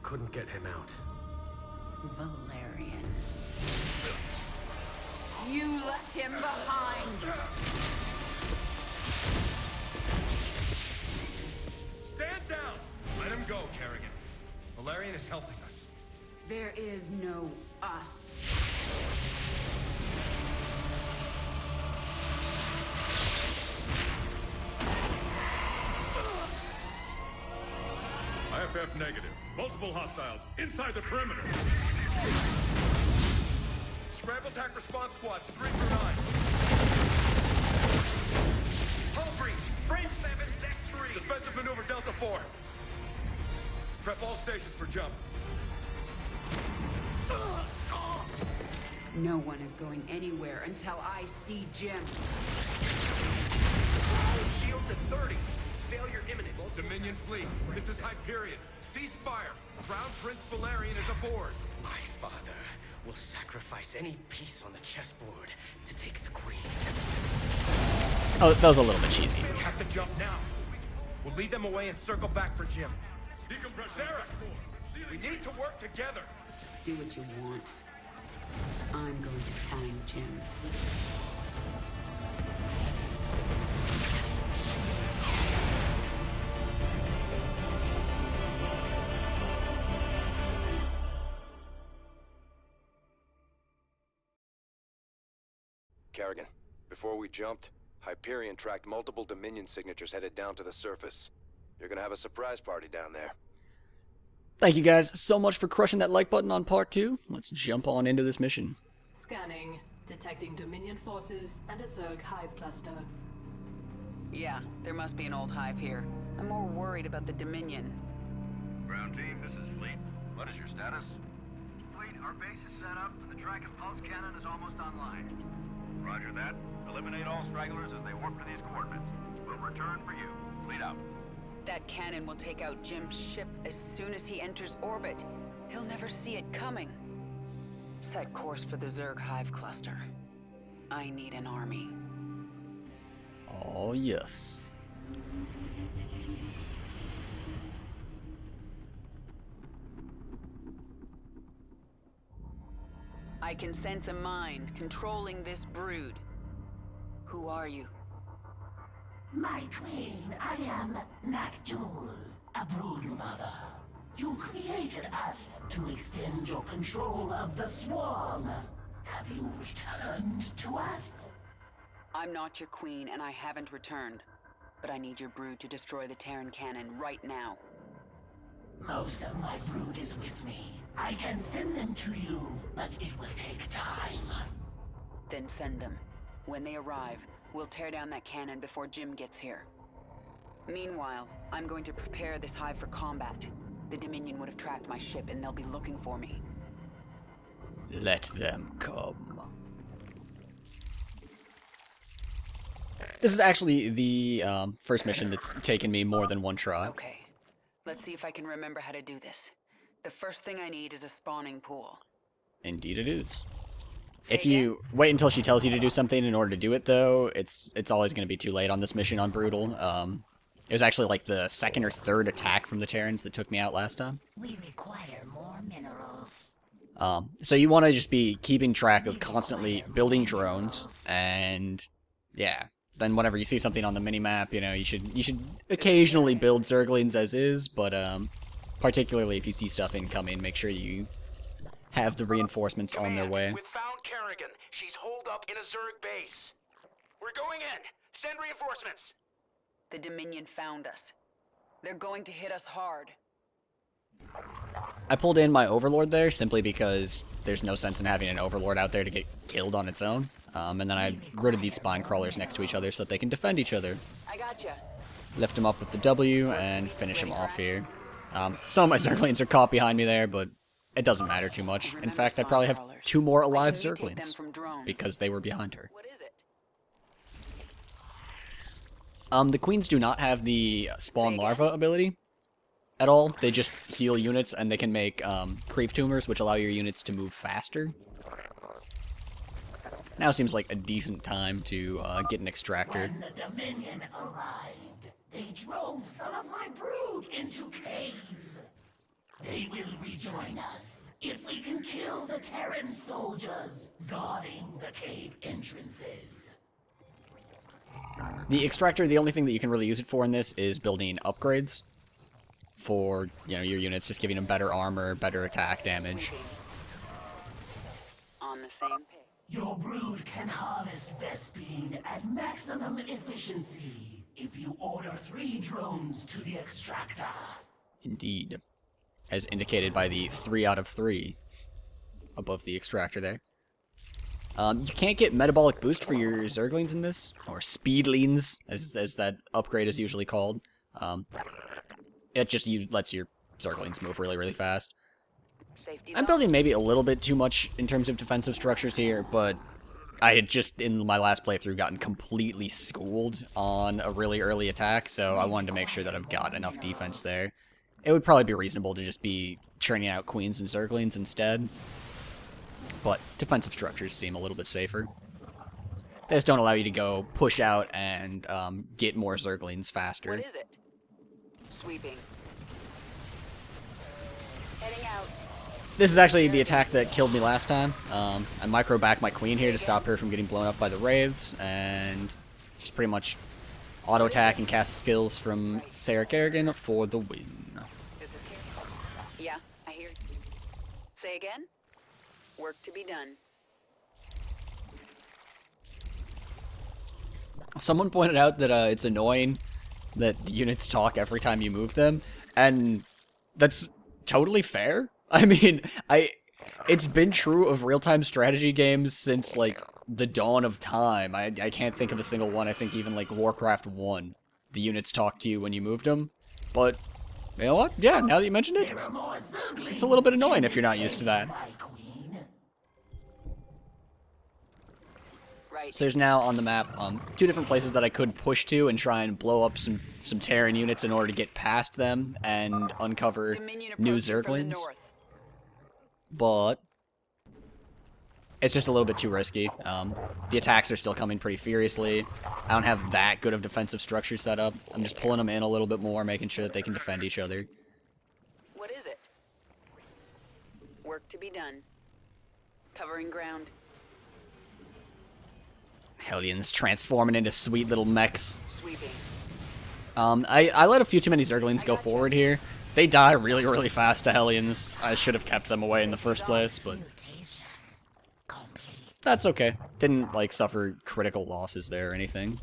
couldn't get him out. Valerian. You left him behind! Stand down! Let him go, Kerrigan. Valerian is helping us. There is no us. IFF negative. Multiple hostiles inside the perimeter. Scramble attack response squads, 3 through 9. Hull breach, frame 7, deck 3. Defensive maneuver, Delta 4. Prep all stations for jump. No one is going anywhere until I see Jim. Shields at 30. Failure imminent. Dominion fleet, this is Hyperion. Cease fire. Crown Prince Valerian is aboard. My father will sacrifice any piece on the chessboard to take the queen. Oh, that was a little bit cheesy. We have to jump now. We'll lead them away and circle back for Jim. Decompress. Sarah, we need to work together. Do what you want. I'm going to find Jim. Kerrigan, before we jumped, Hyperion tracked multiple Dominion signatures headed down to the surface. You're gonna have a surprise party down there. Thank you guys so much for crushing that like button on part 2. Let's jump on into this mission. Scanning. Detecting Dominion forces and a Zerg hive cluster. Yeah, there must be an old hive here. I'm more worried about the Dominion. Ground team, this is Fleet. What is your status? Fleet, our base is set up, and the track and pulse cannon is almost online. Roger that. Eliminate all stragglers as they warp to these coordinates. We'll return for you. Fleet out. That cannon will take out Jim's ship as soon as he enters orbit. He'll never see it coming. Set course for the Zerg hive cluster. I need an army. Oh, yes. I can sense a mind controlling this brood. Who are you? My queen, I am Nakjul, a brood mother. You created us to extend your control of the swarm. Have you returned to us? I'm not your queen, and I haven't returned. But I need your brood to destroy the Terran cannon right now. Most of my brood is with me. I can send them to you, but it will take time. Then send them. When they arrive, we'll tear down that cannon before Jim gets here. Meanwhile, I'm going to prepare this hive for combat. The Dominion would have tracked my ship, and they'll be looking for me. Let them come. This is actually the first mission that's taken me more than one try. Okay. Let's see if I can remember how to do this. The first thing I need is a spawning pool. Indeed it is. If you wait until she tells you to do something in order to do it, though, it's always going to be too late on this mission on Brutal. It was actually like the second or third attack from the Terrans that took me out last time. We require more minerals. So you want to just be keeping track of constantly building drones, and yeah, then whenever you see something on the minimap, you know, you should occasionally build Zerglings as is, but particularly if you see stuff incoming, make sure you have the reinforcements on their way. We've found Kerrigan. She's holed up in a Zerg base. We're going in. Send reinforcements. The Dominion found us. They're going to hit us hard. I pulled in my Overlord there simply because there's no sense in having an Overlord out there to get killed on its own. And then I rooted these spine crawlers next to each other so that they can defend each other. I gotcha. Lift them up with the W and finish them off here. Some of my Zerglings are caught behind me there, but it doesn't matter too much. In fact, I probably have 2 more alive Zerglings because they were behind her. What is it? The queens do not have the spawn larva ability at all. They just heal units, and they can make creep tumors, which allow your units to move faster. Now seems like a decent time to get an extractor. When the Dominion arrived, they drove some of my brood into caves. They they will rejoin us if we can kill the Terran soldiers guarding the cave entrances. The extractor, the only thing that you can really use it for in this is building upgrades for, you know, your units, just giving them better armor, better attack damage. On the same page. Your brood can harvest Vespene at maximum efficiency if you order 3 drones to the extractor. Indeed. As indicated by the 3 out of 3 above the extractor there. You can't get metabolic boost for your Zerglings in this, or speedlings, as that upgrade is usually called. It just lets your Zerglings move really, really fast. I'm building maybe a little bit too much in terms of defensive structures here, but I had just, in my last playthrough, gotten completely schooled on a really early attack, so I wanted to make sure that I've got enough defense there. It would probably be reasonable to just be churning out Queens and Zerglings instead, but defensive structures seem a little bit safer. They just don't allow you to go push out and get more Zerglings faster. What is it? Sweeping. Heading out. This is actually the attack that killed me last time. I micro back my queen here to stop her from getting blown up by the wraiths, and just pretty much auto attack and cast skills from Sarah Kerrigan for the win. This is Kerrigan. Yeah, I hear you. Say again? Work to be done. Someone pointed out that it's annoying that the units talk every time you move them, and that's totally fair. I mean, it's been true of real-time strategy games since, like, the dawn of time. I can't think of a single one. I think even, like, Warcraft 1, the units talk to you when you moved them. But, you know what? Yeah, now that you mentioned it, it's a little bit annoying if you're not used to that. So there's now on the map 2 different places that I could push to and try and blow up some Terran units in order to get past them and uncover new Zerglings. But it's just a little bit too risky. The attacks are still coming pretty furiously. I don't have that good of defensive structure set up. I'm just pulling them in a little bit more, making sure that they can defend each other. What is it? Work to be done. Covering ground. Hellions transforming into sweet little mechs. Sweeping. I let a few too many Zerglings go forward here. They die really, really fast to Hellions. I should have kept them away in the first place, but that's okay. Didn't, like, suffer critical losses there or anything.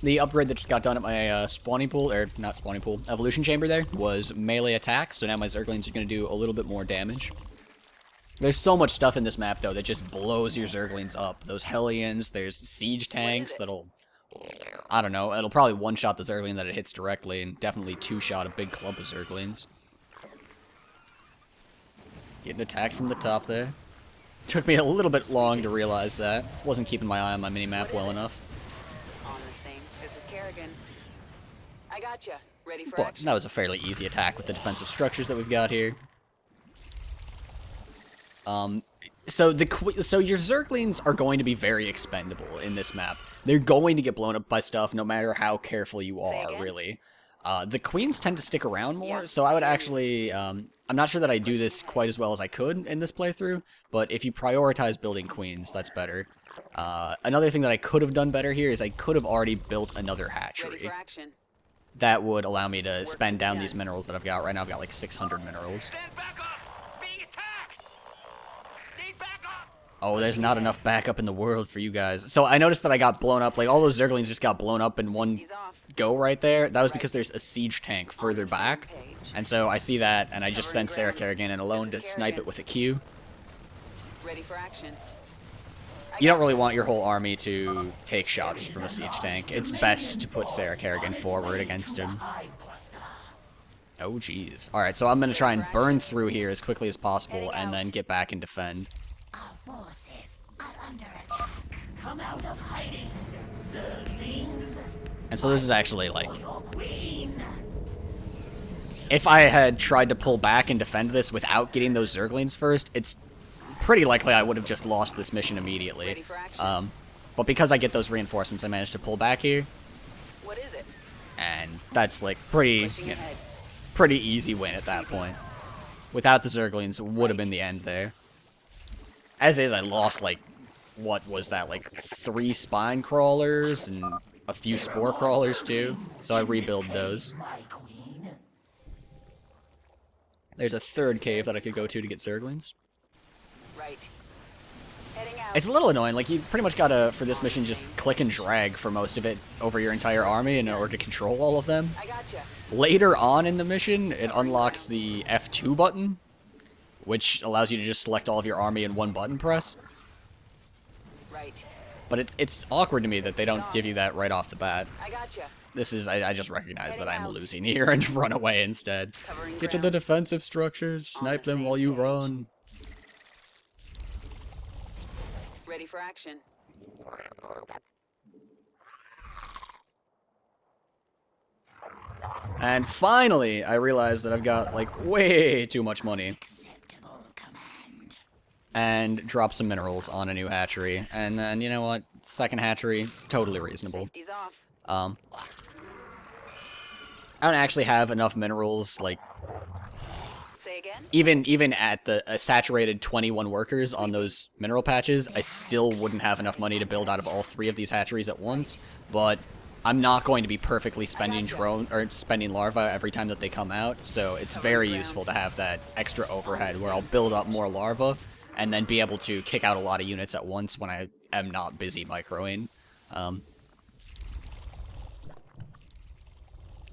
The upgrade that just got done at my spawning pool, or not spawning pool, evolution chamber there, was melee attack, so now my Zerglings are going to do a little bit more damage. There's so much stuff in this map, though, that just blows your Zerglings up. Those Hellions, there's siege tanks that'll, I don't know, it'll probably one-shot the Zergling that it hits directly, and definitely two-shot a big clump of Zerglings. Getting attacked from the top there. Took me a little bit long to realize that. Wasn't keeping my eye on my mini-map well enough. On the same. This is Kerrigan. I gotcha. Ready for But action. that was a fairly easy attack with the defensive structures that we've got here. So your Zerglings are going to be very expendable in this map. They're going to get blown up by stuff no matter how careful you are, really. The Queens tend to stick around more, so I would actually, I'm not sure that I do this quite as well as I could in this playthrough, but if you prioritize building Queens, that's better. Another thing that I could have done better here is I could have already built another hatchery. That would allow me to spend down these minerals that I've got. Right now I've got like 600 minerals. Oh, there's not enough backup in the world for you guys. So I noticed that I got blown up. Like, all those Zerglings just got blown up in one go right there. That was because there's a siege tank further back. And so I see that, and I just sent Sarah Kerrigan in alone to snipe it with a Q. Ready for action. You don't really want your whole army to take shots from a siege tank. It's best to put Sarah Kerrigan forward against him. Oh, jeez. Alright, so I'm going to try and burn through here as quickly as possible and then get back and defend. Forces are under attack. Come out of hiding, Zerglings. And so this is actually, like, if I had tried to pull back and defend this without getting those Zerglings first, it's pretty likely I would have just lost this mission immediately. But because I get those reinforcements, I managed to pull back here. What is it? And that's like pretty easy win at that point. Without the Zerglings, would have been the end there. As is, I lost like, what was that, like 3 spine crawlers and a few spore crawlers too, so I rebuild those. There's a 3rd cave that I could go to get Zerglings. Right. Heading out. It's a little annoying, like you pretty much gotta, for this mission, just click and drag for most of it over your entire army in order to control all of them. I gotcha. Later on in the mission, it unlocks the F2 button, which allows you to just select all of your army in one button press. Right. But it's awkward to me that they don't give you that right off the bat. I gotcha. This is, I just recognize that I'm losing here and run away instead. Get to the defensive structures, snipe them while you run. Ready for action. And finally, I realize that I've got, like, way too much money. And drop some minerals on a new hatchery. And then, you know what? 2nd hatchery, totally reasonable. Safety's off. I don't actually have enough minerals, like, Say again? even at the saturated 21 workers on those mineral patches, I still wouldn't have enough money to build out of all 3 of these hatcheries at once, but I'm not going to be perfectly spending larvae every time that they come out, so it's very useful to have that extra overhead where I'll build up more larvae and then be able to kick out a lot of units at once when I am not busy microing.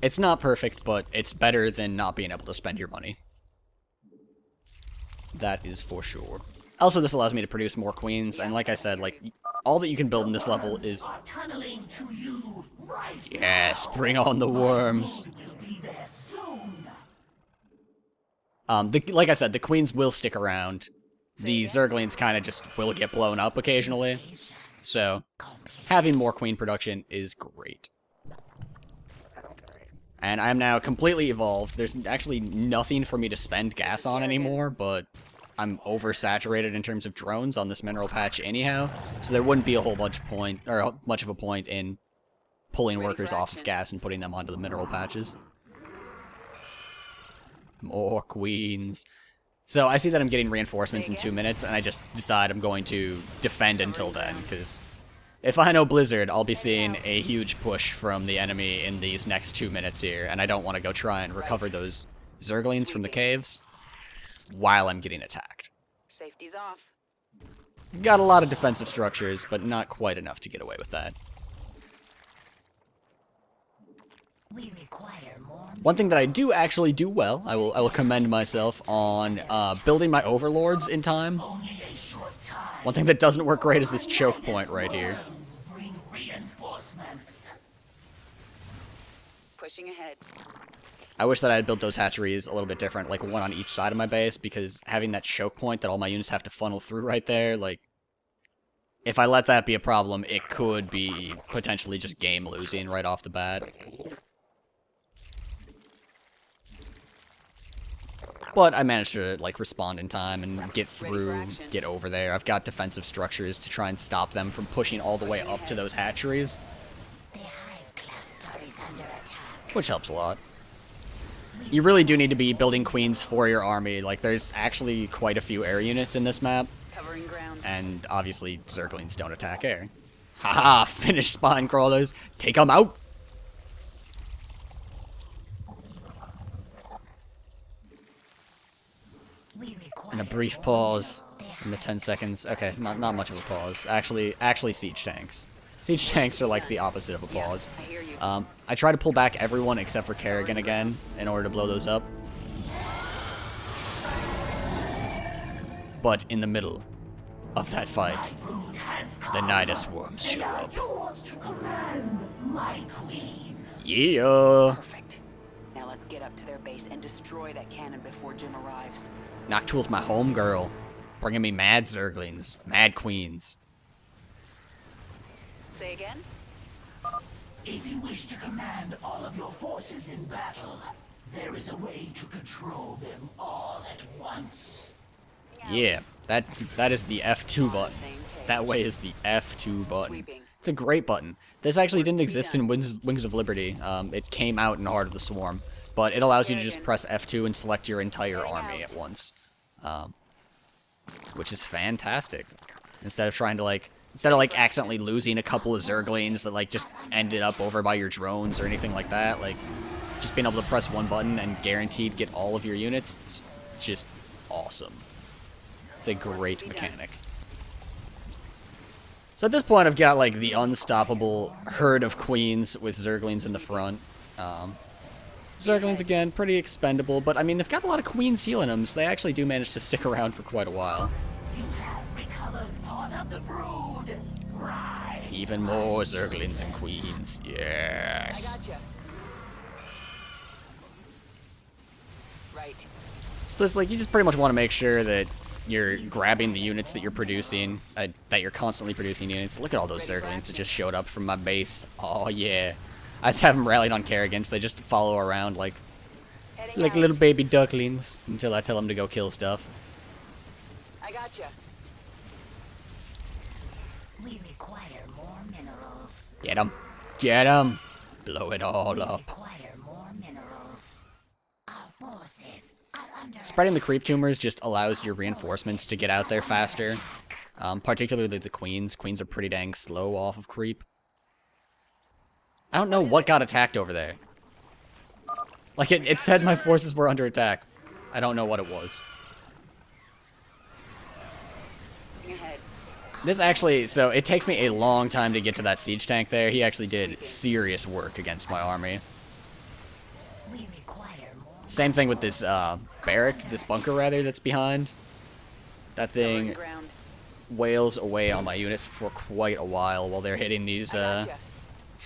It's not perfect, but it's better than not being able to spend your money. That is for sure. Also, this allows me to produce more queens, and like I said, like, all that you can build in this level is... Yes, bring on the worms! Like I said, the queens will stick around. The Zerglings kind of just will get blown up occasionally. So, having more queen production is great. And I'm now completely evolved. There's actually nothing for me to spend gas on anymore, but I'm oversaturated in terms of drones on this mineral patch anyhow, so there wouldn't be a whole bunch of much of a point in pulling workers off of gas and putting them onto the mineral patches. More queens. So I see that I'm getting reinforcements in 2 minutes, and I just decide I'm going to defend until then, because if I know Blizzard, I'll be seeing a huge push from the enemy in these next 2 minutes here, and I don't want to go try and recover those Zerglings from the caves while I'm getting attacked. Safety's off. Got a lot of defensive structures, but not quite enough to get away with that. We require more. One thing that I do actually do well, I will commend myself on building my overlords in time. One thing that doesn't work great is this choke point right here. Pushing ahead. I wish that I had built those hatcheries a little bit different, like one on each side of my base, because having that choke point that all my units have to funnel through right there, like, if I let that be a problem, it could be potentially just game losing right off the bat. But I managed to, like, respond in time and get through, get over there. I've got defensive structures to try and stop them from pushing all the way up to those hatcheries, which helps a lot. You really do need to be building queens for your army. Like, there's actually quite a few air units in this map, Covering ground. and obviously Zerglings don't attack air. Haha, finish spine crawlers, take them out! And a brief pause in the 10 seconds. Okay, not much of a pause. Actually siege tanks. Siege tanks are like the opposite of a pause. I hear you. I try to pull back everyone except for Kerrigan again in order to blow those up. But in the middle of that fight, the Nidus worms show up. Yeah! Perfect. Now let's get up to their base and destroy that cannon before Jim arrives. Noctool's my homegirl, bringing me mad Zerglings, mad queens. Say again? If you wish to command all of your forces in battle, there is a way to control them all at once. Yeah, that is the F2 button. That way is the F2 button. It's a great button. This actually didn't exist in Wings of Liberty. It came out in Heart of the Swarm, but it allows you to just press F2 and select your entire army at once, which is fantastic. Instead of accidentally losing a couple of Zerglings that like just ended up over by your drones or anything like that, like just being able to press one button and guaranteed get all of your units, it's just awesome. It's a great mechanic. So at this point, I've got like the unstoppable herd of queens with Zerglings in the front. Zerglings, again, pretty expendable, but I mean, they've got a lot of queens healing them, so they actually do manage to stick around for quite a while. You have recovered part of the brood. Right. Even more Zerglings and queens. Yes. I gotcha. Right. So this, like, you just pretty much want to make sure that you're grabbing the units that you're producing, that you're constantly producing units. Look at all those Zerglings that just showed up from my base. Oh, yeah. I just have them rallied on Kerrigan, so they just follow around like little baby ducklings until I tell them to go kill stuff. I gotcha. We require more minerals. Get them. Get them. Blow it all up. Require more minerals. Our forces are under Spreading the creep tumors just allows your reinforcements to get out there faster. Particularly the queens. Queens are pretty dang slow off of creep. I don't know what got attacked over there. Like, it said my forces were under attack. I don't know what it was. This actually, so it takes me a long time to get to that siege tank there. He actually did serious work against my army. We require more. Same thing with this barrack, this bunker rather, that's behind. That thing wails away on my units for quite a while they're hitting these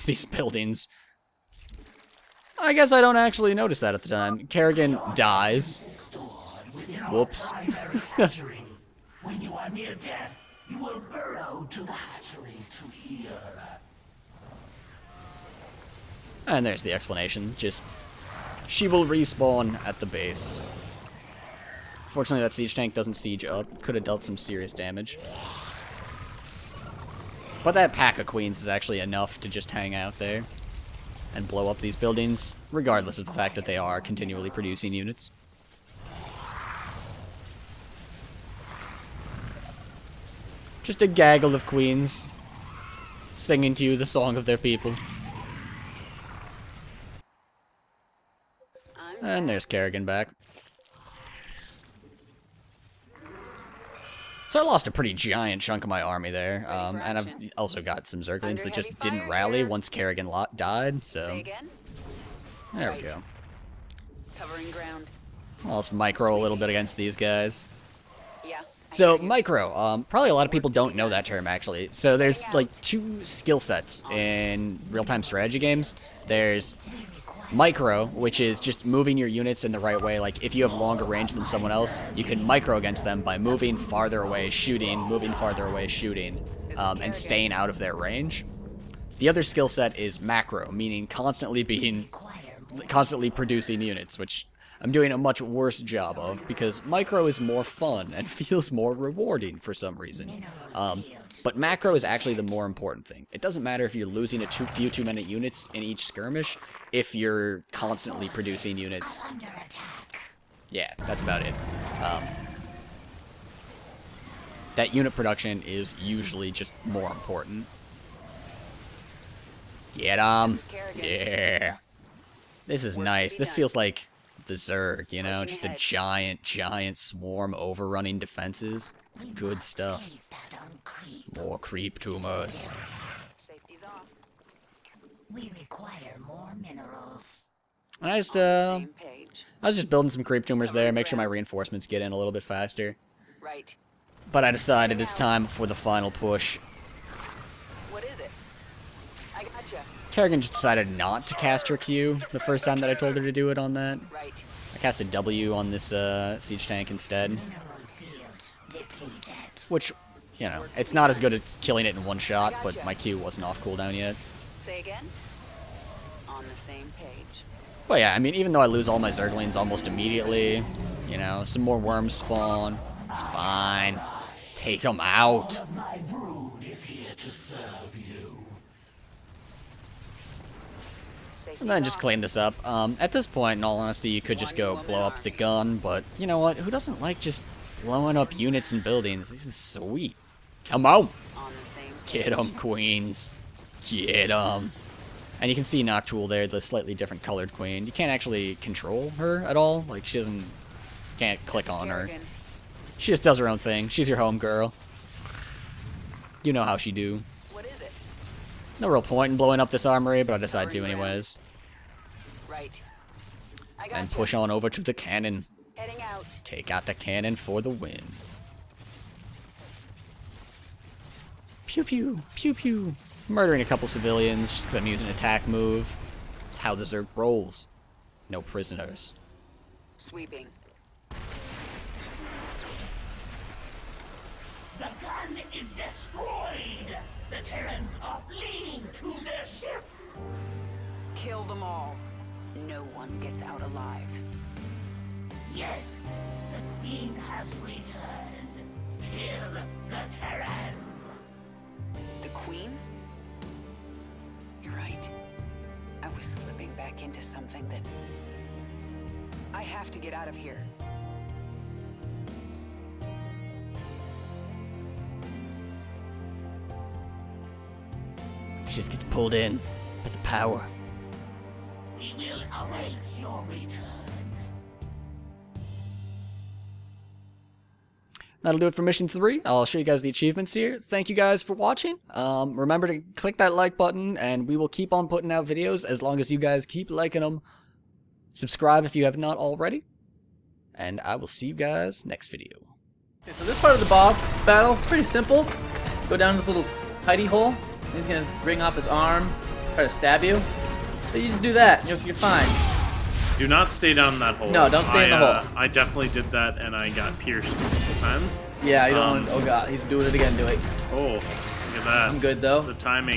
these buildings. I guess I don't actually notice that at the time. Kerrigan dies. Whoops. When you are near death, you will burrow to the hatchery to heal. And there's the explanation. Just, she will respawn at the base. Fortunately, that siege tank doesn't siege up. Could have dealt some serious damage. But that pack of queens is actually enough to just hang out there and blow up these buildings, regardless of the fact that they are continually producing units. Just a gaggle of queens singing to you the song of their people. And there's Kerrigan back. So I lost a pretty giant chunk of my army there, and I've also got some Zerglings that just didn't rally once Kerrigan died, so... There we go. Covering ground. Well, let's micro a little bit against these guys. Yeah. So, micro, probably a lot of people don't know that term, actually. So there's, like, two skill sets in real-time strategy games. There's micro, which is just moving your units in the right way. Like, if you have longer range than someone else, you can micro against them by moving farther away, shooting, moving farther away, shooting, and staying out of their range. The other skill set is macro, meaning constantly producing units, which I'm doing a much worse job of, because micro is more fun and feels more rewarding for some reason. But macro is actually the more important thing. It doesn't matter if you're losing a few too many units in each skirmish, if you're constantly producing units. Yeah, that's about it. That unit production is usually just more important. Get 'em! Yeah! This is nice. This feels like the Zerg, you know? Just a giant swarm overrunning defenses. It's good stuff. More creep tumors. Safety's off. We require more minerals. And I was just building some creep tumors there, make sure my reinforcements get in a little bit faster. Right. But I decided it's time for the final push. What is it? I gotcha. Kerrigan just decided not to cast her Q the first time that I told her to do it on that. Right. I cast a W on this siege tank instead. Which, you know, it's not as good as killing it in one shot, but my Q wasn't off cooldown yet. Say again? On the same page. But yeah, I mean, even though I lose all my Zerglings almost immediately, you know, some more worms spawn. It's fine. Take them out. My brood is here to serve you. And then just clean this up. At this point, in all honesty, you could just go blow up the gun, but you know what? Who doesn't like just blowing up units and buildings? This is sweet. Come on! Get 'em, queens. Get 'em. And you can see Noctool there, the slightly different colored queen. You can't actually control her at all. Like, she doesn't... Can't click on her. She just does her own thing. She's your home girl. You know how she do. What is it? No real point in blowing up this armory, but I decided to anyways. Right. And push on over to the cannon. Heading out. Take out the cannon for the win. Pew pew, pew pew. Murdering a couple civilians just because I'm using an attack move. That's how the Zerg rolls. No prisoners. Sweeping. The gun is destroyed! The Terrans are fleeing to their ships! Kill them all. No one gets out alive. Yes, the Queen has returned. Kill the Terrans! The Queen? You're right. I was slipping back into something that... I have to get out of here. She just gets pulled in by the power. We will await your return. That'll do it for Mission 3. I'll show you guys the achievements here. Thank you guys for watching. Remember to click that like button, and we will keep on putting out videos as long as you guys keep liking them. Subscribe if you have not already. And I will see you guys next video. Okay, so this part of the boss battle, pretty simple. Go down this little hidey hole. He's gonna ring off his arm, try to stab you. So you just do that, you're fine. Do not stay down that hole. No, don't stay in the hole. I definitely did that, and I got pierced multiple times. Yeah, you don't. Oh god, he's doing it again. Do it. Oh, look at that. I'm good though. The timing.